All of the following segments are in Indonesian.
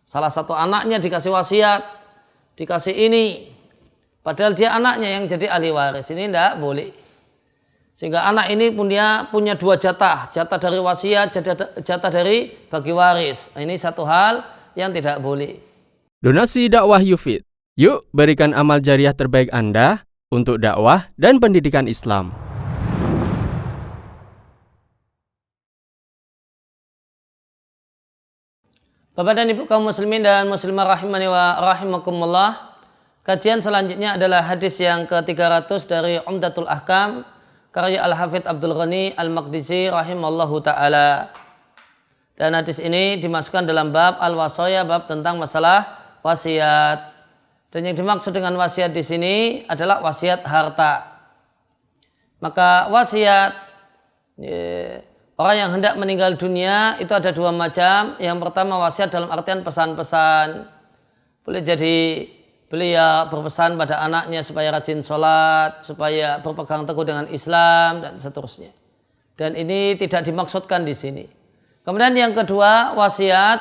Salah satu anaknya dikasih wasiat, dikasih ini, padahal dia anaknya yang jadi ahli waris. Ini tidak boleh. Sehingga anak ini punya dua jatah dari wasiat, jatah dari bagi waris. Ini satu hal yang tidak boleh. Donasi dakwah Yufid. Yuk berikan amal jariah terbaik Anda untuk dakwah dan pendidikan Islam. Bapak dan Ibu kaum muslimin dan muslimah rahimani wa rahimakumullah. Kajian selanjutnya adalah hadis yang ke-300 dari Umdatul Ahkam karya Al-Hafidz Abdul Ghani Al-Maqdisi rahimallahu ta'ala. Dan hadis ini dimasukkan dalam bab Al-Wasaya, bab tentang masalah wasiat. Dan yang dimaksud dengan wasiat di sini adalah wasiat harta. Maka wasiat orang yang hendak meninggal dunia itu ada dua macam. Yang pertama wasiat dalam artian pesan-pesan. Boleh jadi beliau berpesan pada anaknya supaya rajin sholat, supaya berpegang teguh dengan Islam dan seterusnya. Dan ini tidak dimaksudkan di sini. Kemudian yang kedua wasiat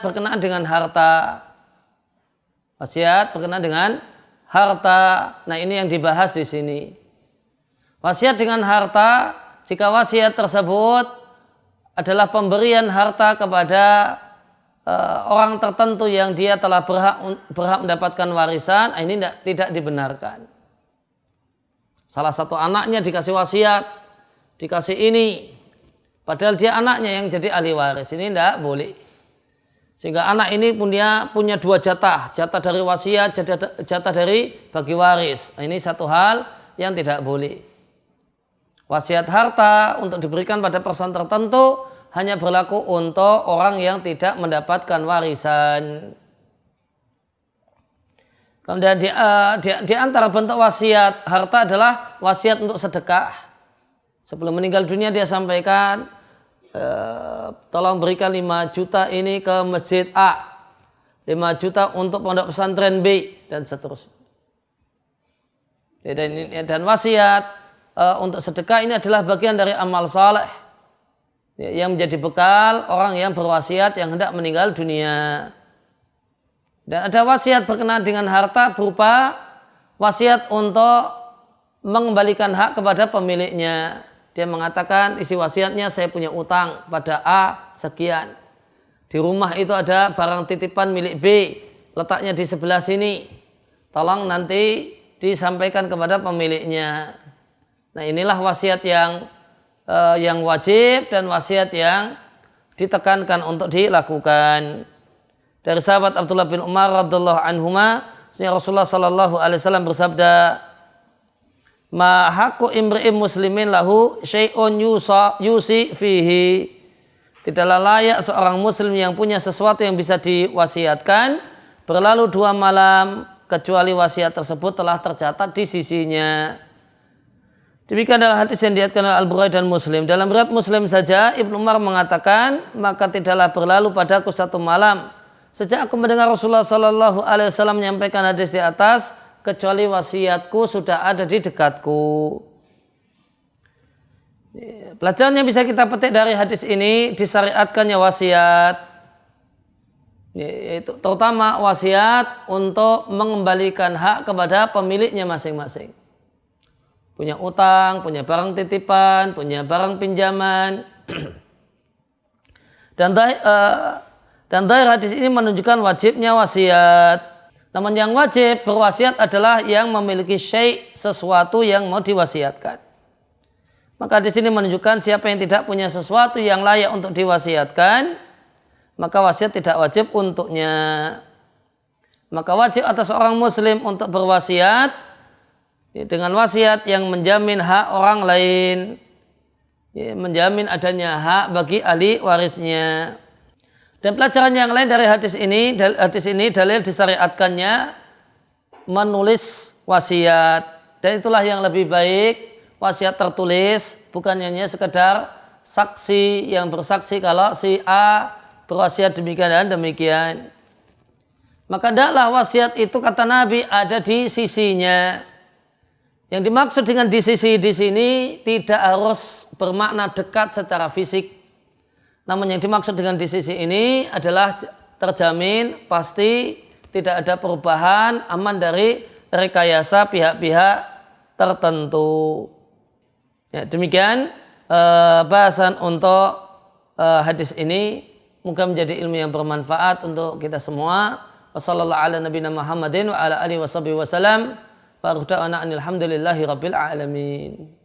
berkenaan dengan harta. Wasiat berkenaan dengan harta. Nah ini yang dibahas di sini. Wasiat dengan harta, jika wasiat tersebut adalah pemberian harta kepada orang tertentu yang dia telah berhak mendapatkan warisan, ini tidak dibenarkan. Salah satu anaknya dikasih wasiat, dikasih ini, padahal dia anaknya yang jadi ahli waris, ini tidak boleh. Sehingga anak ini punya dua jatah dari wasiat, jatah dari bagi waris. Ini satu hal yang tidak boleh. Wasiat harta untuk diberikan pada person tertentu hanya berlaku untuk orang yang tidak mendapatkan warisan. Kemudian di antara bentuk wasiat harta adalah wasiat untuk sedekah. Sebelum meninggal dunia dia sampaikan, tolong berikan 5 juta ini ke masjid A, 5 juta untuk pondok pesantren B, dan seterusnya. Dan wasiat untuk sedekah ini adalah bagian dari amal saleh yang menjadi bekal orang yang berwasiat yang hendak meninggal dunia. Dan ada wasiat berkenaan dengan harta berupa wasiat untuk mengembalikan hak kepada pemiliknya. Dia mengatakan isi wasiatnya, saya punya utang pada A sekian. Di rumah itu ada barang titipan milik B, letaknya di sebelah sini. Tolong nanti disampaikan kepada pemiliknya. Nah inilah wasiat yang wajib dan wasiat yang ditekankan untuk dilakukan. Dari sahabat Abdullah bin Umar radhiyallahu anhuma, Rasulullah sallallahu alaihi wasallam bersabda, "Ma haqqu imri'in muslimin lahu syai'un yusi fihi." Tidaklah layak seorang muslim yang punya sesuatu yang bisa diwasiatkan berlalu 2 malam kecuali wasiat tersebut telah tercatat di sisinya. Demikian adalah hadis yang diriwayatkan oleh Al-Bukhari dan Muslim. Dalam riwayat Muslim saja Ibnu Umar mengatakan, maka tidaklah berlalu padaku 1 malam sejak aku mendengar Rasulullah sallallahu alaihi wasallam menyampaikan hadis di atas kecuali wasiatku sudah ada di dekatku. Pelajaran yang bisa kita petik dari hadis ini, disyariatkannya wasiat, yaitu terutama wasiat untuk mengembalikan hak kepada pemiliknya masing-masing. Punya utang, punya barang titipan, punya barang pinjaman. Dan dari hadis ini menunjukkan wajibnya wasiat. Namun yang wajib berwasiat adalah yang memiliki sesuatu yang mau diwasiatkan. Maka di sini menunjukkan siapa yang tidak punya sesuatu yang layak untuk diwasiatkan, maka wasiat tidak wajib untuknya. Maka wajib atas seorang muslim untuk berwasiat dengan wasiat yang menjamin hak orang lain, menjamin adanya hak bagi ahli warisnya. Dan pelajaran yang lain dari hadis ini dalil disyariatkannya menulis wasiat. Dan itulah yang lebih baik, wasiat tertulis, bukan hanya sekedar saksi yang bersaksi kalau si A berwasiat demikian dan demikian. Maka hendaklah wasiat itu, kata Nabi, ada di sisinya. Yang dimaksud dengan di sisi di sini tidak harus bermakna dekat secara fisik. Namun yang dimaksud dengan di sisi ini adalah terjamin pasti tidak ada perubahan, aman dari rekayasa pihak-pihak tertentu. Ya, demikian bahasan untuk hadis ini. Moga menjadi ilmu yang bermanfaat untuk kita semua. Wassallallahu ala nabiyina Muhammadin wa ala alihi wasallam. Wa alhamdulillahi rabbil alamin.